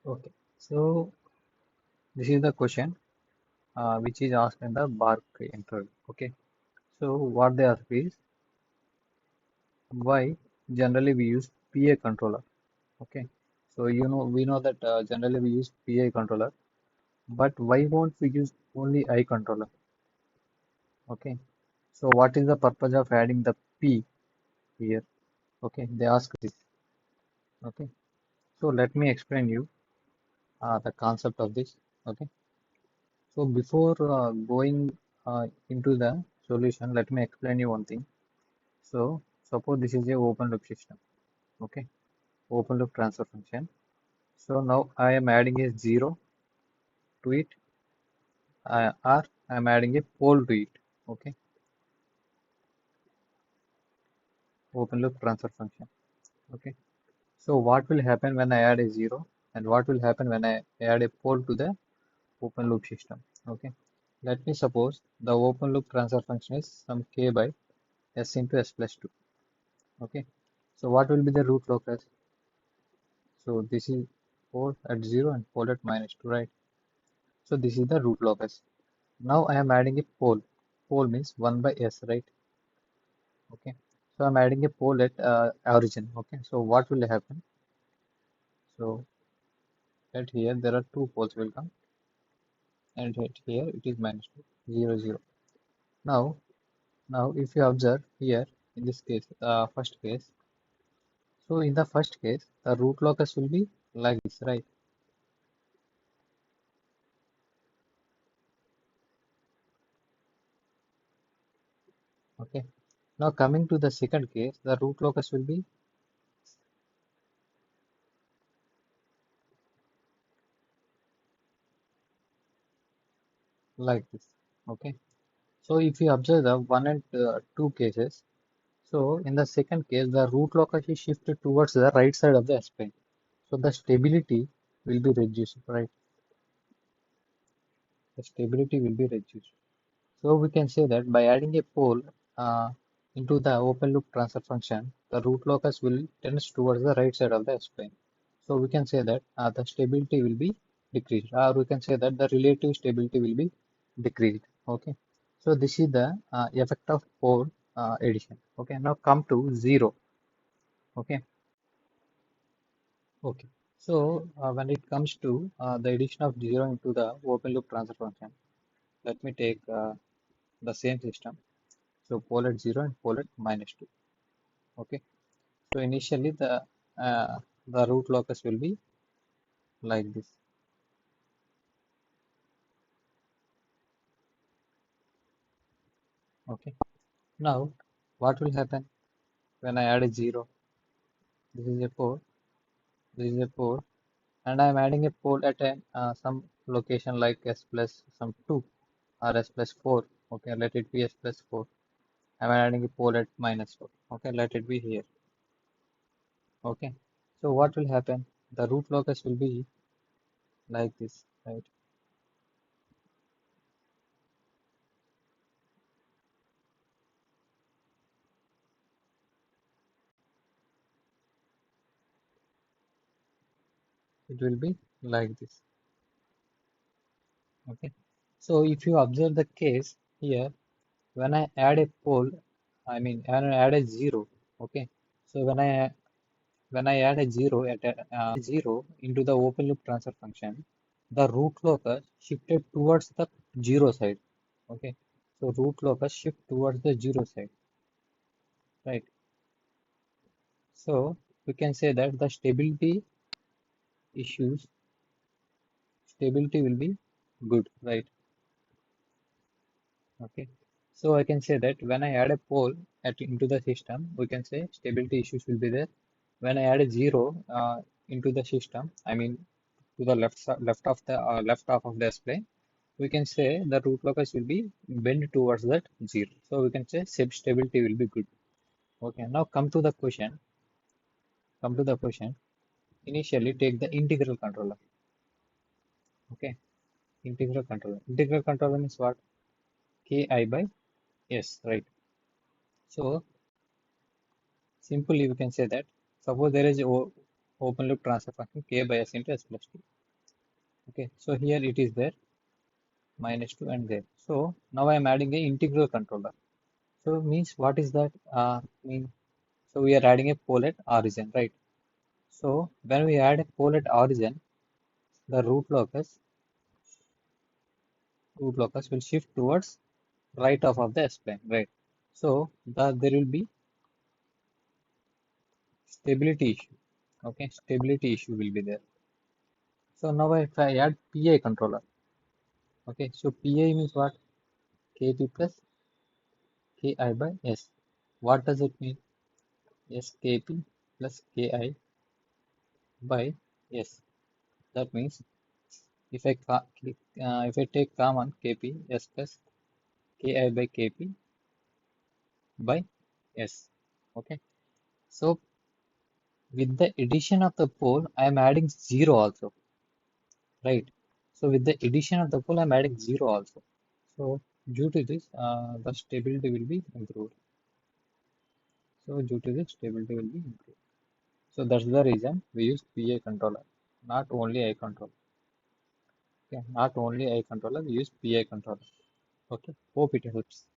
Okay, so this is the question which is asked in the Bark interview. Okay, so what they ask is why generally we use PA controller. Okay, so we know that generally we use PA controller, but why won't we use only I controller? Okay, so what is the purpose of adding the P here? Okay, they ask this. Okay, so let me explain you the concept of this. Okay, so before going into the solution, let me explain you one thing. So suppose this is a open loop system. Okay, open loop transfer function. So now I am adding a zero to it, or I am adding a pole to it. Okay, open loop transfer function. Okay, so what will happen when I add a zero, and what will happen when I add a pole to the open loop system? Okay, let me suppose the open loop transfer function is some k by s into s plus 2. Okay, so what will be the root locus? So this is pole at 0 and pole at minus 2, right? So this is the root locus. Now I am adding a pole. Pole means 1 by s, right? Okay. So I'm adding a pole at origin. Okay. So what will happen? So at here there are two poles will come, and at here it is minus 2, 0, 0. Now, now if you observe here in this case, first case. So in the first case, the root locus will be like this, right? Okay. Now coming to the second case, the root locus will be like this. Okay. So if you observe the one and two cases, so in the second case, the root locus is shifted towards the right side of the S-plane. So the stability will be reduced, right? The stability will be reduced. So we can say that by adding a pole uh, into the open loop transfer function, the root locus will tends towards the right side of the S-plane. So we can say that the stability will be decreased, or we can say that the relative stability will be decreased. Okay. So this is the effect of pole addition. Okay. Now come to zero. Okay. Okay. So when it comes to the addition of zero into the open loop transfer function, let me take the same system. So pole at 0 and pole at minus 2. Okay. So initially the root locus will be like this. Okay. Now what will happen when I add a 0? This is a pole. This is a pole, and I am adding a pole at some location like s plus some 2 or s plus 4. Okay. Let it be s plus 4. I am adding a pole at minus 4. Okay. Let it be here. Okay. So what will happen? The root locus will be like this, right? It will be like this. Okay. So if you observe the case here, when I add a pole, I mean when I add a zero, okay. So when I add a zero at zero into the open loop transfer function, the root locus shifted towards the zero side. Okay. So root locus shift towards the zero side, right? So we can say that the issues stability will be good, right? Okay. So I can say that when I add a pole into the system, we can say stability issues will be there. When I add a zero into the system, I mean to the left half of the display, we can say the root locus will be bent towards that zero. So we can say stability will be good. Okay. Now come to the question. Come to the question. Initially, take the integral controller. Okay. Integral controller. Integral controller means what? Ki by s, right? So simply we can say that suppose there is open loop transfer function k by s into s plus 2. Okay, so here it is there minus 2 and there. So now I am adding a integral controller. So means what is that? So we are adding a pole at origin, right? So when we add a pole at origin, the root locus will shift towards right half of the S plane, right? So there will be stability issue. Okay, stability issue will be there. So now if I add PI controller, okay, so PI means what? KP plus KI by S. What does it mean? SKP plus KI by S. That means if I take common KP S plus KI by KP by S. Okay. So with the addition of the pole, I am adding 0 also, right? So with the addition of the pole, I am adding 0 also. So due to this, the stability will be improved. So due to this, stability will be improved. So that's the reason we use PA controller, not only I controller. Okay, not only I controller, we use PA controller. Okay, hope it helps.